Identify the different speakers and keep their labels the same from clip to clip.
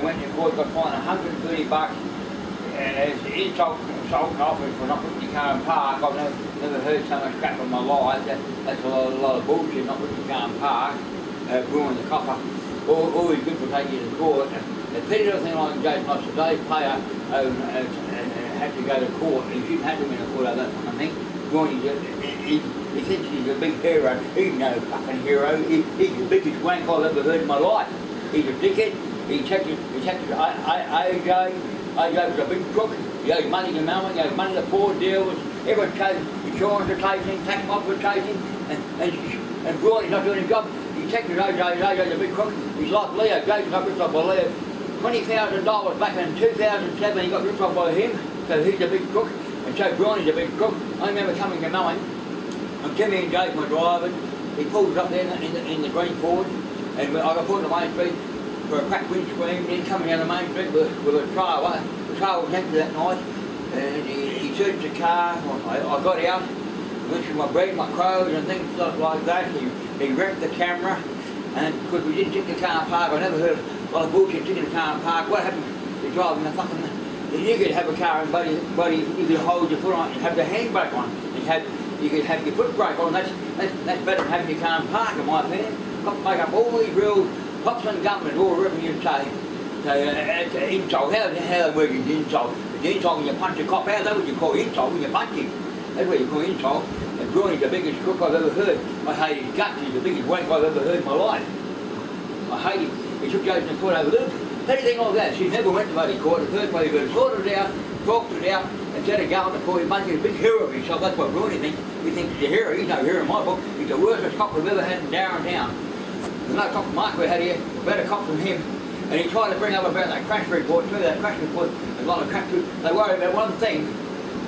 Speaker 1: went to court, got fined $130. Insult and offers for not putting your car in park. I've never heard so much crap in my life. That's a lot of bullshit, not putting your car in park, ruining the copper. Always good for taking you to court. The petty little thing like Jason lost today's player had to go to court. He shouldn't have to win a court over that kind of thing. He thinks he's a big hero. He's no fucking hero. He's the biggest wank I've ever heard in my life. He's a dickhead. He checked AJ. AJ was a big crook. He owed money to Melbourne, he owed money to poor dealers. Everyone chasing, insurance are chasing, tax mob were chasing, and Braun, he's not doing his job. He checked with AJ's a big crook. He's like Leo, Jason's got ripped off by Leo. $20,000 back in 2007, he got ripped off by him, so he's a big crook. And so Braun is a big crook. I remember coming to Melbourne, and Timmy and Jason were driving. He pulled us up there in the green Ford, and I got put on the main street for a cracked windscreen, then coming down the main street with a trailer. The trailer was empty that night, and he searched the car. I got out, went through my bread, my clothes and things like that. He wrecked the camera, and because we didn't take the car in park, I never heard a lot of bullshit taking the car in park. What happened? You're driving the fucking... You could have a car and buddy, you could hold your foot on it and have the handbrake on. You could have your foot brake on. That's better than having your car in park, in my opinion. Cops make up all these rules. Cops and government all revenue say. So insult, how the word is insult? It's insult when you punch a cop out, that's what you call insult when you punch him. That's what you call insult. And Bruni's the biggest crook I've ever heard. I hate his guts, he's the biggest wank I've ever heard in my life. I hate him. He took Jason to court over there. Anything like that, she never went to bloody court. The first way he could have sorted it out, talked it out, instead of going to court, he's making a big hero of himself. That's what Bruni thinks. He thinks he's a hero. He's no hero in my book. He's the worstest cop we've ever had in Dowerin. There's no cop Mark we had here, better cop than him. And he tried to bring up about that crash report too. That crash report, there's a lot of crap too. They worry about one thing.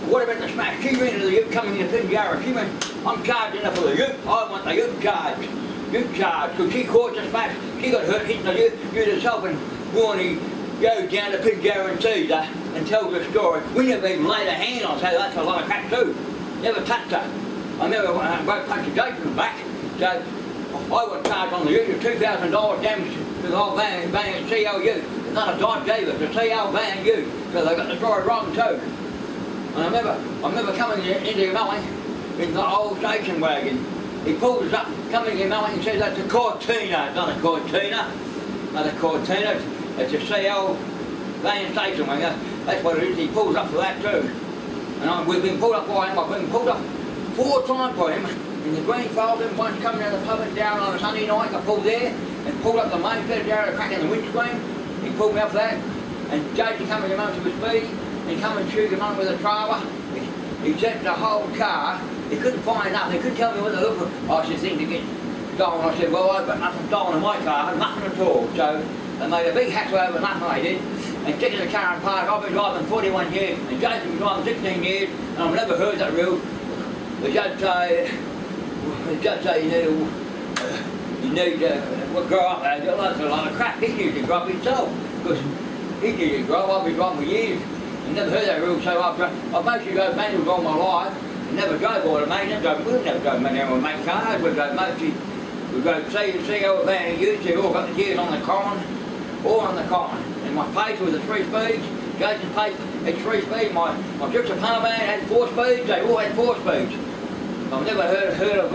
Speaker 1: What about the smash? She ran into the ute coming in a pin jar. She went, I'm charging her for the ute. I want the ute charge. Ute charge. Because she caused the smash. She got hurt hitting the ute herself, and Warnie goes down to pin jar and sees her and tells the story. We never even laid a hand on her, so that's a lot of crap too. Never touched her. I never broke punch of Jason back. So I was charged on the ute of $2,000 damage to the whole van CLU. It's not a Dodge either, it's a CL van U. So they got the story wrong too. And I remember coming into Melbourne in the old station wagon. He pulled us up, coming in Melbourne and says that's a Cortina. It's not a Cortina. Not a Cortina. It's a CL van station wagon. That's what it is. He pulls up for that too. And we've been pulled up by him. I've been pulled up 4 times by him. In the green Falcon, once coming down the pub and down on a Sunday night, I pulled there and pulled up the main street down, cracking the windscreen. He pulled me up for that. And Jason coming to him up to his speed. He come and shoot him on with a trailer. He checked the whole car. He couldn't find nothing. He couldn't tell me what to look for. I said, things to get stolen. I said, well, I've got nothing stolen in my car, nothing at all. So they made a big hassle over nothing they did. And taking the car in park, I've been driving 41 years. And Jason's been driving 16 years. And I've never heard that rule. The judge say you need to grow up. That's a lot of crap. He needs to grow up himself. Because he needs to grow up. I've been driving for years. I never heard that rule, so I've mostly drove manuals all my life. I never drove automatic. We've never drove manual. We make cars. We've got mostly, we've got CL van used. They've all got the gears on the con, all on the con. And my pace was a 3 speeds. Jason's pace had 3 speeds. My Gypsy Punter van had 4 speeds. They all had 4 speeds. I've never heard of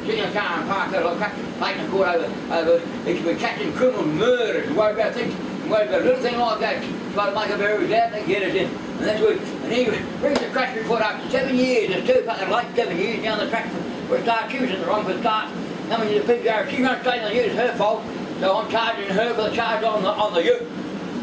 Speaker 1: sitting in a car and park there like taking a court over. He should be catching criminals, murders, and worry about things. Worried about a little thing like that, try to make a very doubt they get us in. And that's what, and he brings the crash report after 7 years. It's too fucking late, 7 years down the track for a start. She was in the wrong for the start. Coming to the pig garage, she runs straight on the ute, it's her fault. So I'm charging her for the charge on the ute.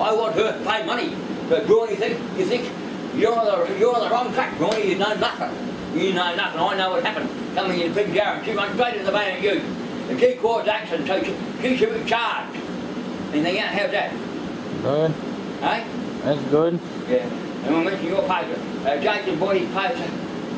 Speaker 1: I want her to pay money. But Bruni, you think you're on the wrong track, Bruni, you know nothing. You know nothing, I know what happened. Coming in the pig garage, she runs straight in the van ute. If she caused accident, so she should be charged. And they can't have that.
Speaker 2: Good.
Speaker 1: Hey?
Speaker 2: That's good.
Speaker 1: Yeah. And we'll mention your paper. Jason bought his paper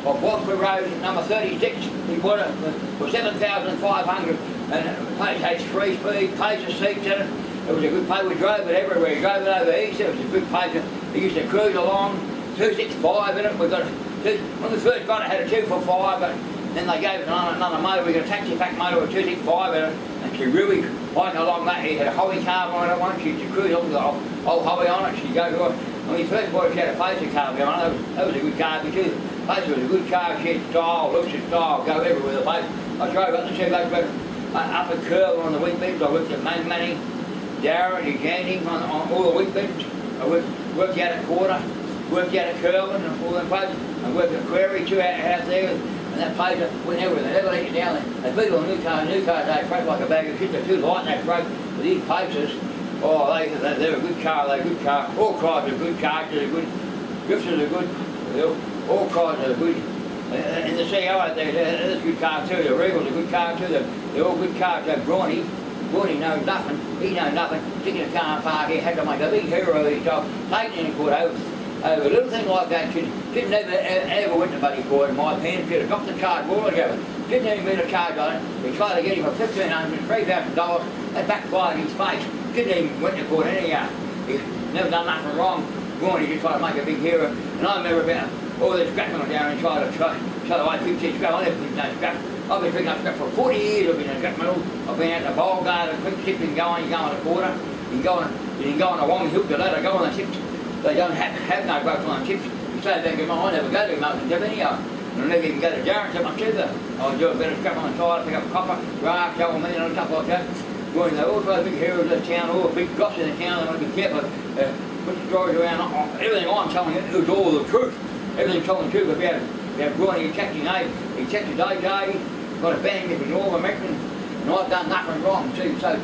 Speaker 1: off Walker Road, number 36. He bought it for $7,500. And the paper had 3 speed, paper seats in it. It was a good paper. We drove it everywhere. We drove it over east. It was a good paper. We used to cruise along. 265 in it. We got when we first got it, had a 2 for 5, but Then they gave us another motor. We got a taxi pack motor with a 265 in it, and she really liked along that. He had a Hoey carb on it once. She cruised along the old Hoey on it. She goes on. When we first bought it, she had a Pacer carb on it. That was a good car too. Pacer was a good car. She had style, looks of style, go everywhere. The Pacer. I drove up the two guys, up a curve on the wheat bins. I worked at Manning, Dowerin, Eugenie on all the wheat bins. I worked out at Quarter, worked out at Curlin and all them places. I worked at Quarry too out there. And that place went everywhere. They never let you down there. They beat on new cars, they freight like a bag of shit. They're too light and they freight with these Pacers. Oh, they're a good car, they're a good car. All cars are good, chargers are good, drifters are good, all cars are good. And the CEO out there, that's a good car too. The Regal's a good car too. They're all good cars. Brawny knows nothing. He knows nothing. Sticking a car in park, he had to make a big hero of his job. Taking in court over a little thing like that. She never ever went to bloody court in my opinion. She'd have got the charge altogether. Didn't even meet a charge on it. We tried to get him for $1,500, $3,000. They backfired in his face. Didn't even went to court anyhow. He never done nothing wrong. He just tried to make a big hero. And I remember about all this scrapping on down and trying to show the way people said scrap. I never picked no scrap. I've been picking up scrap for 40 years. I've been in a scrap metal. I've been out the bowl garden, quick tip, you can go on a quarter. You can go on a Wong Hill to let her go on the tips. They don't have no broken on tips. You say back in my I never go to him up to anyhow. And I never even go to Jarrett so much either. I do a bit of scrap on the side, pick up copper, grass, shovel me and stuff like that. Going there, all the big heroes of the town, all the big goss in the town, they want to be careful. Put the stories around. Everything I'm telling you, it was all the truth. Everything's telling the truth about Brian. He checked his age, he checked his age, got a band with North American, and I've done nothing wrong. See, so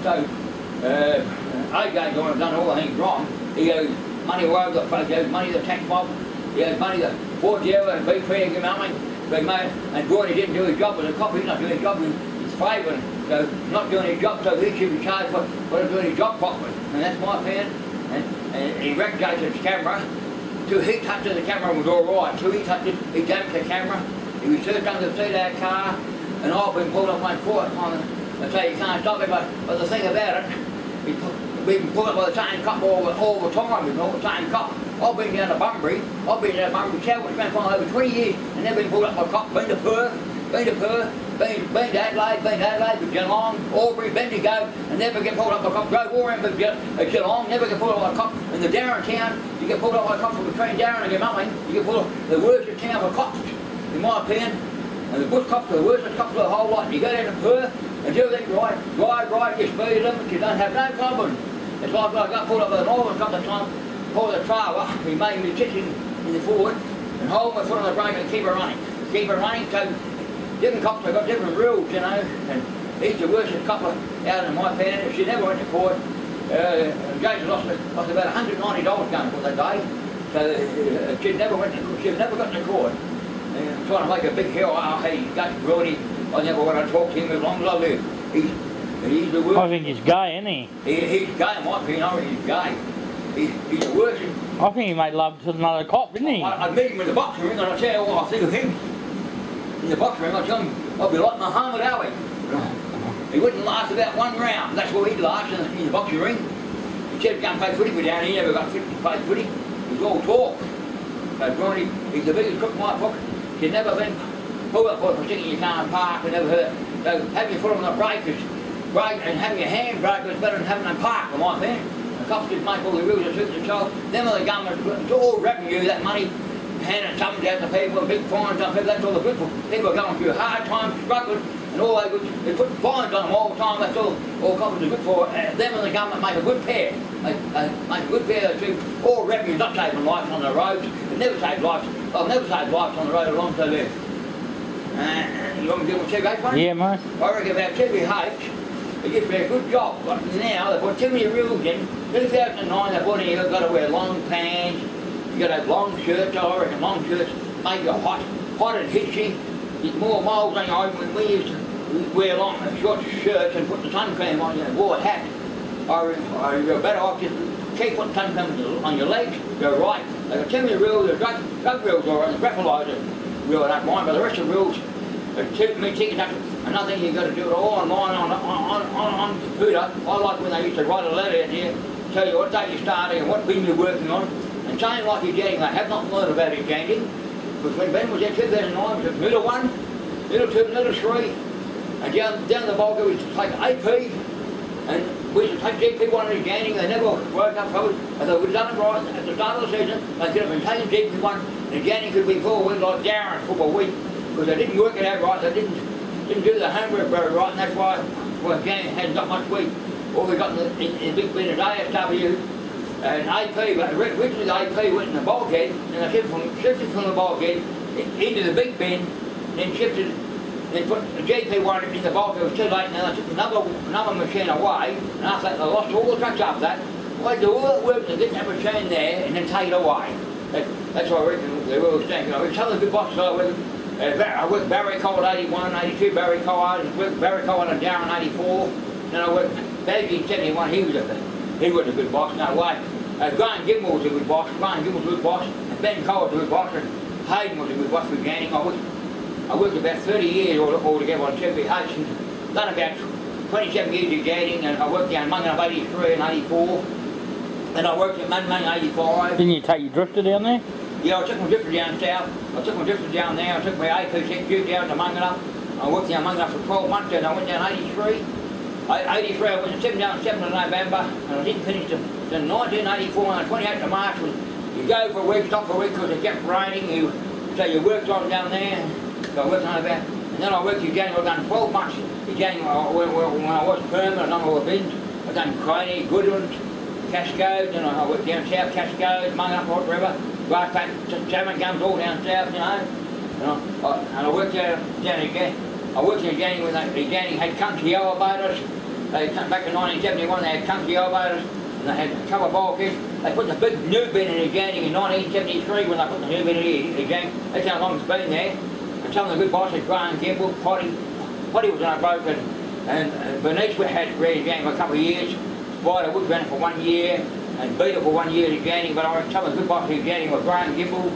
Speaker 1: AJ's the one who's done all the things wrong. He owes money all over the place, he owes money to the tax mob, he owes money to Fort Java and BP, you know what I mean? And Brian didn't do his job as a cop, he's not doing his job, he's favouring. So he's not doing his job, so he should be charged for not doing his job properly. And that's my opinion. And he wrecked Jason's camera. Till he touched the camera was alright. Till he touched it, he damaged the camera. He was searched under the seat of that car. And I've been pulled up my court on it. I say you can't stop it, but the thing about it, we've been pulled up by the same cop all the time. We've been all the same cop. I've been down to Bunbury. I've been down to Bunbury, South West for over 20 years and never been pulled up by a cop. Been to Perth, been to Adelaide, been Geelong, Albury, Bendigo, and never get pulled up by a cop. Drove all around Geelong, never get pulled up by a cop. In the Dowerin town, you get pulled up by a cop from between Dowerin and Gumulling. You get pulled up the worst of town for cops, in my opinion. And the bush cops are the worst cops of the whole lot. You go down to Perth and do everything right, drive right, you speed limit, you don't have no problem. It's like I got pulled up by an Northern cop at the time, pulled the trailer, he made me sit in the forward and hold my foot on the brake and keep it running. Keep it running, so different cops have got different rules, you know, and he's the worst cop out in my opinion. If she never went to court, Jason lost about $190 going for that day. So she never got to court. Trying to make a big hero out of him. That's Brody. I never want to talk to him as long as I live. He's the worst.
Speaker 2: I think he's gay, isn't he?
Speaker 1: He's gay, in my opinion. I think he's gay. He's the worst.
Speaker 2: I think he made love to another cop, didn't he?
Speaker 1: I'd meet him in the boxing ring and I'd tell you what I think of him. In the boxing ring, I'd tell him I'd be like Muhammad Ali. He wouldn't last about one round. That's what he'd last in the boxing ring. He said he can't play footy, but down he never got fit to play footy. He's all talk. So Brody, he's the biggest crook in my book. He's never been pulled up for sticking your car in park and never hurt. So having your foot on the brake and having your hand brake is better than having them park, in my opinion. The cops just make all the rules that suit themselves. Them are the government, it's all revenue, that money, handing something out to people, big fines on people, that's all the good for. People are going through hard times, struggling, and all they put fines on them all the time, that's all cops are good for. Them and the government make a good pair. They make a good pair of the two. All revenue, not saving lives on the roads, it never saves lives. I've never saved lives on the road as long as I live. You want me to do my TVH one?
Speaker 2: Yeah, mate.
Speaker 1: I reckon about TVH, they give me a good job. But now they've put too many rules in. 2009 they put in, you've got to wear long pants, you've got to have long shirts. I reckon long shirts make you hot and hitchy. There's more moles than we used to wear long short shirts and put the sun cream on you and wore a hat. You're better off just keep putting sun cream on your legs, you're right. They've got too many rules, the drug rules are, the breathalyzer rule I don't mind, but the rest of the rules are me tickets up. Another thing you've got to do it all online on computer. I like when they used to write a letter in here, tell you what day you're starting and what bin you're working on. And saying like you're getting, they have not learned about it, Jandy. Because when Ben was there 2009, it was a computer one. little 2, little 3, and down the bulk we used to take AP, and we used to take GP1 in Ganning. They never worked up for it, and they would have done it right at the start of the season. They could have been taking GP1, and Ganning could be 4 weeks like dowerin football week, because they didn't work it out right. They didn't do the homework very right, and that's why Ganning hadn't got much wheat. All we got in the big bin is ASW and AP, but originally the AP went in the bulkhead, and they shifted from the bulkhead into the big bin, then shifted, then put the GP1 in the bulkhead. It was too late, and then they took another machine away, and after that they lost all the trucks after that. Well, they do all that work to get that machine there and then take it away. That's what I reckon they were thinking. I mean, some of the good bosses I worked Barry Cole 81, 82, Barry Cole, I worked Barry Cole and dowerin 84, then I worked Baggy 71, he was a good boss, no way. Graham Gimble was a good boss, and Ben Cole was a good boss, and Hayden was a good boss with Ganning. I worked about 30 years altogether on 2BH, and done about 27 years at Ganning, and I worked down Mungan of 83 and 84, and I worked at Mungan 85.
Speaker 2: Didn't you take your drifter down there?
Speaker 1: Yeah, I took my drifter down south, I took my drifter down there, I took my AP6 down to Mungan. I worked down Mungan for 12 months, and I went down 83. 83, I went down 7th of November, and I didn't finish till 1984 on the 28th of March. You go for a week, stop for a week because it kept raining, so you worked on down there, so I worked on about, and then I worked in January. I've done 12 months in January when I was permanent on all the bins. I've done Craney, Goodlands, Cascade, and I worked down south, Cascade, Mungan, Hot River, Grass Pack, Salmon Gums, all down south, you know. And I worked down again. I worked in Ganning when Ganning had country elevators. They come back in 1971, they had country elevators, and they had a couple of bulkheads. They put the big new bin in Ganning in 1973 when they put the new bin in Ganning. That's how long it's been there. And some of the good bosses, Graham Gimble, Potty was unbroken, and Bernice had Red Ganning for a couple of years. Spider Woods ran it for 1 year, and Beetle for 1 year at Ganning, but I reckon some of the good bosses in Ganning were Graham Gimble,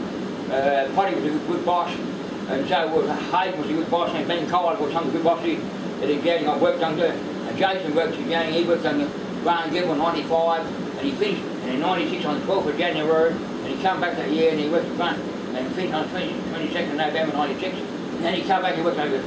Speaker 1: Potty was a good boss, and so was Hayden was a good boss, and Ben Collard was some of the good bosses at Ganning I worked under. And Jason worked at Ganning, he worked under Graham Gimble in 95, and he finished in 96 on the 12th of January, and he came back that year and he worked at Graham, and he finished on the 22nd of November 96, and then he came back and worked under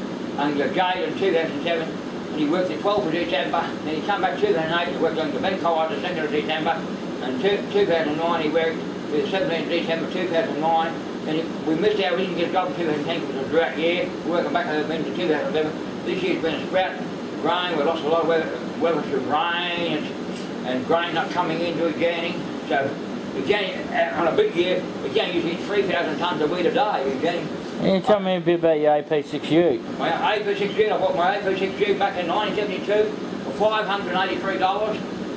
Speaker 1: Jade in 2007, and he worked the 12th of December, then he came back 2008 and worked under Ben Collard the 2nd of December, and 2009 he worked the 17th of December 2009, and we missed out, we didn't get a job in 2010 because it was a drought year, we're working back into 2011. This year's been a sprout. Grain, we lost a lot of weather through rain and grain not coming into Ganning. So Ganning, on a big year, Ganning usually eats 3,000 tonnes of wheat a day.
Speaker 2: Can you tell me a bit about your AP6U?
Speaker 1: My AP6U, I bought my AP6U back in 1972 for $583. I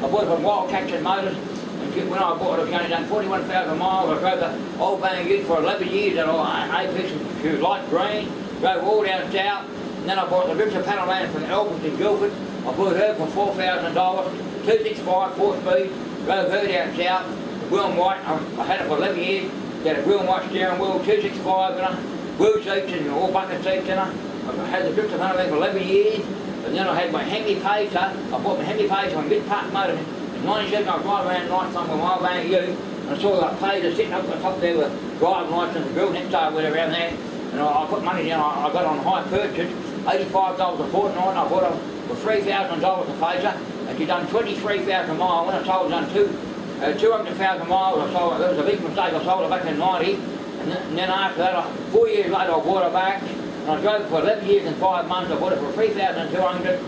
Speaker 1: bought it from Wildcats and Motors, and when I bought it, I've only done 41,000 miles. I drove the old van ute for 11 years, and AP6U light green, drove all down south. And then I bought the drifter panel van from Elvis in Guildford. I bought her for $4,000, 265 4-speed, drove her down south, wheel and white. I had it for 11 years, got a wheel and white steering wheel, 265 in her, wheel seats and all bucket seats in her. I had the drifter panel van for 11 years, and then I had my vgpacer. I bought my vgpacer on mid-park motor. In 97 I was driving around night time with my van ute, and I saw that pacer sitting up the top there with driving lights and the grill next day with around there. And I put money down, I got on high purchase, $85 a fortnight, I bought her for $3,000 a pacer, and she done 23,000 miles. When I sold her, done 200,000 miles, I sold her. That was a big mistake, I sold her back in 90, and then after that, 4 years later, I bought her back, and I drove for 11 years and 5 months. I bought her for $3,200,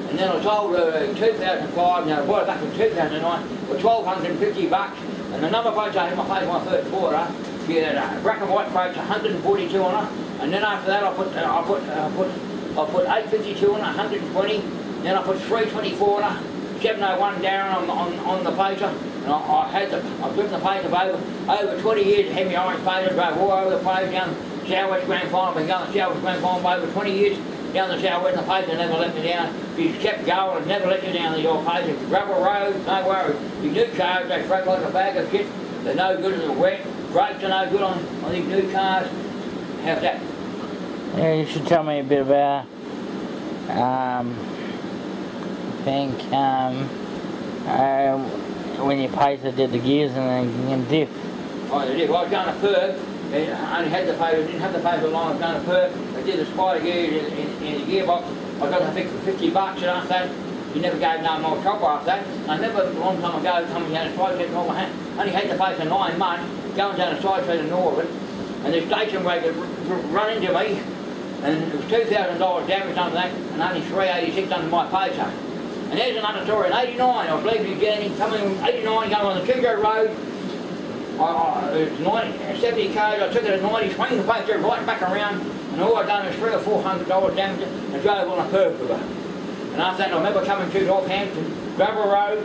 Speaker 1: and then I sold her in 2005, and then I bought her back in 2009 for $1,250, and the number plates I had my place when I first bought her, she had black and white plates, 142 on her, and then after that I put 852 on her, 120, then I put 324 on her, 701 down on the pacer, and I've driven the pacer for over 20 years, had my orange pacer, drove all over the place, down the Southwest Grand Final, been going to the Southwest Grand Final for over 20 years, down the Southwest, and the pacer never let me down. She kept going and never let you down, your pacer. Gravel roads, no worries. These new cars, they fret like a bag of shit, they're no good as a wet. Brakes are no good on these new cars. How's that?
Speaker 2: Yeah, you should tell me a bit about, I think, when your pacer did the gears and then diff.
Speaker 1: Oh, the diff. I was going to Perth I only had the paper, didn't have the paper long, I was going to Perth. I did the spider gears in the gearbox. I got I think for $50 and after that, you never gave no more trouble after that. I remember a long time ago coming down the side street and all my hand. I only had the paper 9 months, going down the side street in Norwood, and the station wagon run into me, and it was $2,000 damage under that, and only $386 under my pacer. And there's another story. In '89, I was leaving the journey, coming in '89, going on the Kingo Road. It was 70 k's, I took it at 90, swung the pacer right back around, and all I'd done was $300 or $400 damage and drove on a curb with her. And after that, I remember coming through Northampton, gravel road,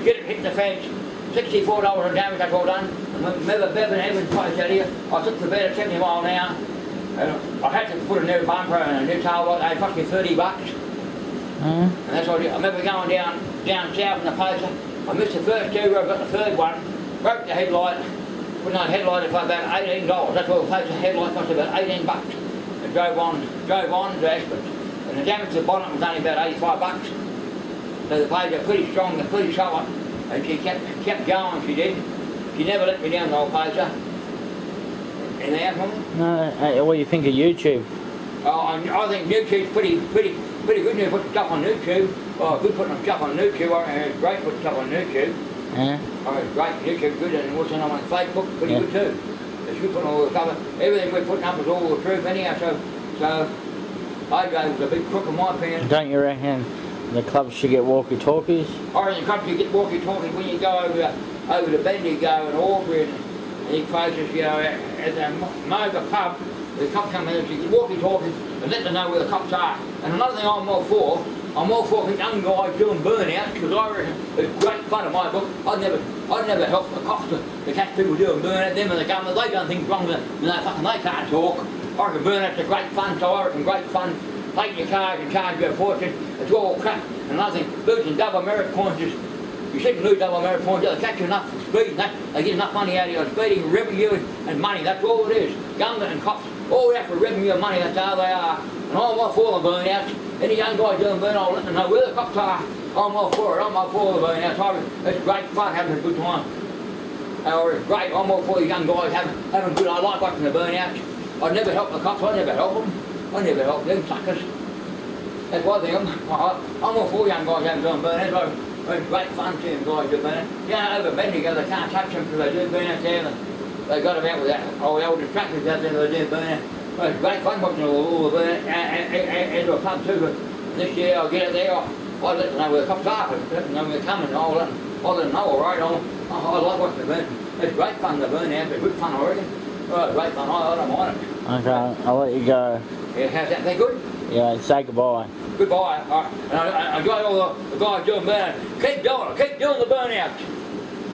Speaker 1: hit the fence, $64 of damage I'd all done. I remember Bevan Evans' place out here, I took the bed at 70 miles an hour, and I had to put a new bumper and a new tail light, they cost me $30. And that's what I did. I remember going down south in the pacer. I missed the first two, I got the third one, broke the headlight, put on a headlight for about $18. That's what the pacer headlight cost, about $18. And drove on to Ashford. And the damage to the bonnet was only about $85. So the pacer pretty strong and pretty solid. And she kept going, she did. She never let me down, the old pacer. Anything else, Mum?
Speaker 2: No, what do you think of YouTube?
Speaker 1: I think YouTube's pretty good to put stuff on YouTube. Oh, good putting stuff on YouTube. I think it's great putting stuff on YouTube.
Speaker 2: Yeah.
Speaker 1: Oh, it's great. YouTube's good, and what's on Facebook, pretty good too. It's good putting all the cover. Everything we're putting up is all the truth anyhow, so I'd go with a big crook in my opinion.
Speaker 2: Don't you reckon the clubs should get walkie-talkies?
Speaker 1: I reckon the clubs should get walkie-talkies when you go over the bend, you go and Aubrey and these places, you know, at the Moga pub, the cops come in and you get walkie-talkies and let them know where the cops are. And another thing I'm all for the young guys doing burnouts, because I reckon it's great fun in my book. I'd never help the cops to catch people doing burnout, them and the government, they done things wrong with they can't talk. I reckon burnouts are great fun, so I reckon great fun. Take your cars and charge you a fortune, it's all crap. And another thing, losing double merit points is, you shouldn't lose double merit points, they catch you enough for speeding, they get enough money out of you on speeding, revenue and money, that's all it is. Government and cops, all we have for revenue and money, that's how they are. And I'm all for the burnouts. Any young guy doing burnout, I'll let them know where the cops are. I'm all for it, I'm all for the burnouts. It's great fun, having a good time. It's great, I'm all for the young guys having good, I like watching the burnouts. I'd never help the cops, I never help them. I never help them suckers. That's one thing, I'm all for young guys having doing burnouts. It's great fun seeing guys do burnouts. You know, over Bendigo, they can't touch them because they do burnouts there. They got them out with that old distractors out there, they do burnouts. Well, it's great fun watching all the burnouts and to a pub too, but this year I'll get out there, I'll let them know where the cops are, let them know where they're coming, I'll let them know, alright, I like watching the burnouts. It's great fun, the burnouts, it's good fun, I reckon. Well, it's great fun, I don't mind it.
Speaker 2: Okay, I'll let you go.
Speaker 1: Yeah, how's that? They good?
Speaker 2: Yeah, say goodbye.
Speaker 1: Goodbye. I got all the guys doing burnouts. Keep doing the burnouts.